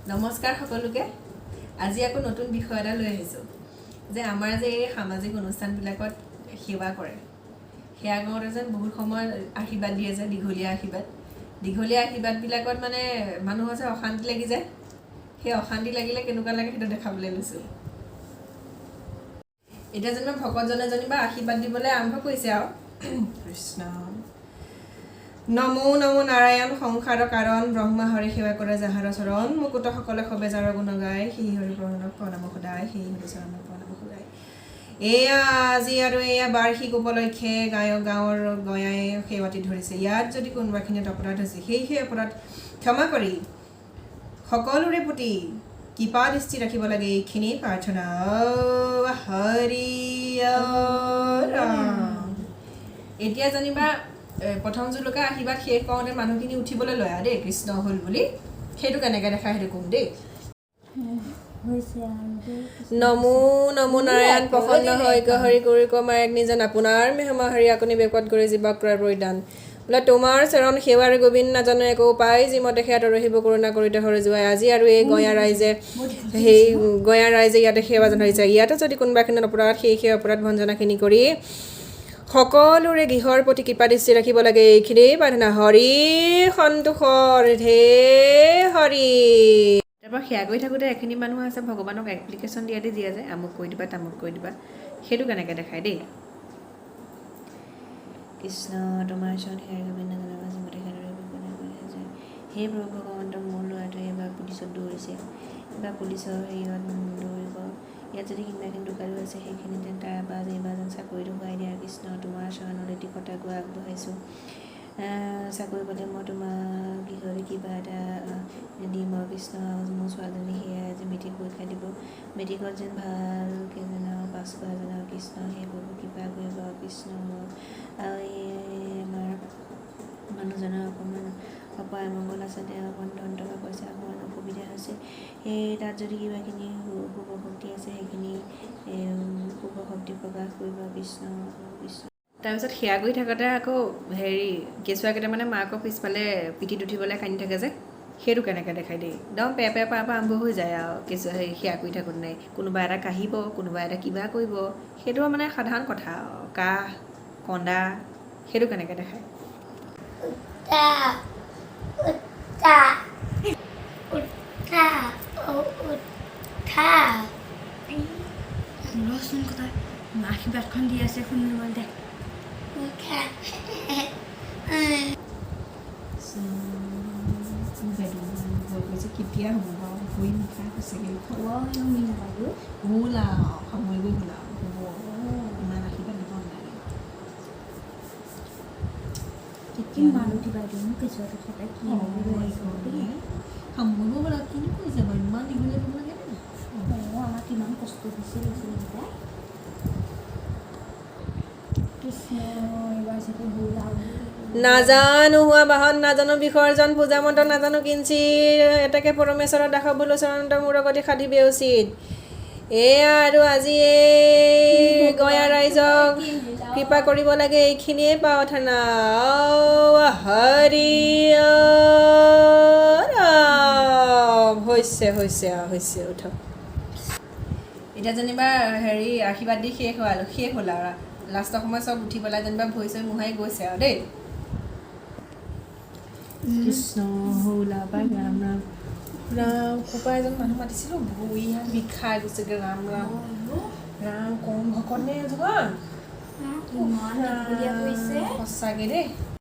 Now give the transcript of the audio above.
নমস্কাৰ সকলোকে আজি আকৌ নতুন বিষয় এটা লৈ আহিছোঁ যে আমাৰ যে এই সামাজিক অনুষ্ঠানবিলাকত সেৱা কৰে সেয়া কৰোঁতে যেন বহুত সময় আশীৰ্বাদ দিয়ে যে দীঘলীয়া আশীৰ্বাদবিলাকত মানে মানুহৰ যে অশান্তি লাগি যায় সেই অশান্তি লাগিলে কেনেকুৱা লাগে সেইটো দেখাবলৈ লৈছোঁ এতিয়া যেনিবা ভকতজনে যেনিবা আশীৰ্বাদ দিবলৈ আৰম্ভ কৰিছে আৰু কৃষ্ণ নমো নমো নাৰায়ণ সংসাৰ কাৰণ ব্ৰহ্মা হৰি সেৱা কৰে যাহাৰ চৰণ মুকুত সকলে সবে যাৰ গুণ গায় সেই হৰি প্ৰণাম সদায় সেই হৰি চৰণ প্ৰণাম সদায় এয়া আজি আৰু এয়া বাৰ্ষিক উপলক্ষে গাঁৱৰ গঞাই সেৱাটি ধৰিছে ইয়াত যদি কোনোবাখিনিত অপৰাধ হৈছে সেই অপৰাধ ক্ষমা কৰি সকলোৰে প্ৰতি কৃপা দৃষ্টি ৰাখিব লাগে এইখিনি প্ৰাৰ্থনা হৰি ৰাম এতিয়া যেনিবা প্ৰথম জুলুকা আশীৰ্বাদ শেষ কৰোঁতে মানুহখিনি উঠিবলৈ লয় আৰু দেই কৃষ্ণ হ'ল বুলি সেইটো কেনেকৈ দেখায় সেইটো ক'ম দেই নমো নমো নাৰায়ণ প্ৰসন্ন হৈক হৰি কৰি কমায়ক নিজন আপোনাৰ মেহমা হৰি আপুনি বেকত কৰি জীৱক ক্ৰয় পৰিধান বোলে তোমাৰ চৰণ সেৱাৰ গোবিন্দ নাজানো একো উপায় যিমতে সেয়াত ৰহিব কৰোণা কৰিতে হৰি যোৱাই আজি আৰু এই গঞা ৰাইজে ইয়াতে সেৱা জনাইছে ইয়াতে যদি কোনোবাখিনিত অপৰাধ সেই অপৰাধ ভঞ্জনাখিনি কৰি সকলোৰে গৃহৰ প্ৰতি কৃপা দৃষ্টি ৰাখিব লাগে এইখিনি প্ৰাৰ্থনা হৰি সন্তোষৰ হে হৰি তাৰপৰা সেয়া কৰি থাকোঁতে এখিনি মানুহ আছে ভগৱানক এপ্লিকেশ্যন দিয়া যায় আমুক কৰি দিবা তামুক কৰি দিবা সেইটো কেনেকৈ দেখায় দেই কৃষ্ণ তোমাৰ চৰণ সেৱা গোবিন্দ সেই প্ৰভু ভগৱন্ত মোৰ ল'ৰাটোৱে এবাৰ পুলিচত দৌৰিছে বা পুলিচৰ হেৰিয়ত দৌৰিব ইয়াত যদি কিবাখিনি দোকানো আছে সেইখিনিতে তাৰপৰা এইবাৰ যেন চাকৰিটো ঘূৰাই দিয়া কৃষ্ণ তোমাৰ চৰণলৈ টিকটা গৈ আগবঢ়াইছোঁ চাকৰি পালে মই তোমাক গৃহলৈ কিবা এটা দিম আৰু কৃষ্ণ মোৰ ছোৱালীজনী সেয়া যে মেট্ৰিক পৰীক্ষা দিব মেট্ৰিকত যেন ভালকৈ যেন পাছ কৰা যেন আৰু কৃষ্ণ সেই প্ৰভু কৃপা কৰিব আৰু কৃষ্ণ আৰু এই আমাৰ মানুহজনৰ অকণমান অপায় মংগল আছে তেওঁ অকণমান টকা পইচা অকণমান অসুবিধা হৈছে সেই তাত যদি কিবাখিনি শুভ শক্তি আছে সেইখিনি শুভ শক্তি প্ৰকাশ কৰিব কৃষ্ণ তাৰপিছত সেয়া কৰি থাকোঁতে আকৌ কেঁচুৱা কেইটামানে মাকৰ পিছফালে পিঠিত উঠিবলৈ কান্দি থাকে যে সেইটো কেনেকৈ দেখাই দেই একদম পেপা আৰম্ভ হৈ যায় আৰু কেঁচুৱা সেয়া কৰি থাকোঁতে নাই কোনোবা এটা কাঢ়িব কোনোবা এটা কিবা কৰিব সেইটো মানে সাধাৰণ কথা কাহ কন্দা সেইটো কেনেকৈ দেখায় আশীৰ্বাদখন দি আছে শুনিব দে কেতিয়া হ'ব বাৰু ভৰি মুখা সঁচাকৈ হ'ল আৰু সময়বোৰ হ'ল আৰু হ'ব ইমান আশীৰ্বাদ দিব নালাগে সামৰিব হ'ল আৰু কিনো কৰিছে বাৰু ইমান দীঘলীয়া দিব লাগে আমাক কিমান কষ্ট দিছিল নাজানো হোৱা বাহন নাজানো বিসৰ্জন পূজা মন্ত্ৰ নাজানো কিঞ্চি এটাকে পৰমেশ্বৰৰ দাস বোলো চৰণত মূৰ গতি সাধিবে উচিত এয়া আৰু আজি এই গঞা ৰাইজক কৃপা কৰিব লাগে এইখিনিয়ে প্ৰাৰ্থনা হৰি ৰাম হৈছে উঠক এতিয়া যেনিবা আশীৰ্বাদ দি শেষ হ'ল আৰু লাষ্টৰ সময় চব উঠি পেলাই যেনিবা ভৰি চৰি মোহাৰি গৈছে আৰু দেই কৃষ্ণ হৌলা পাই ৰাম ৰাম ৰাম কোপা এজন মানুহ মাতিছিলোঁ ভৰি হাত বিষাই গৈছেগৈ ৰাম কম ভকত নে এজন সঁচাকৈ দেই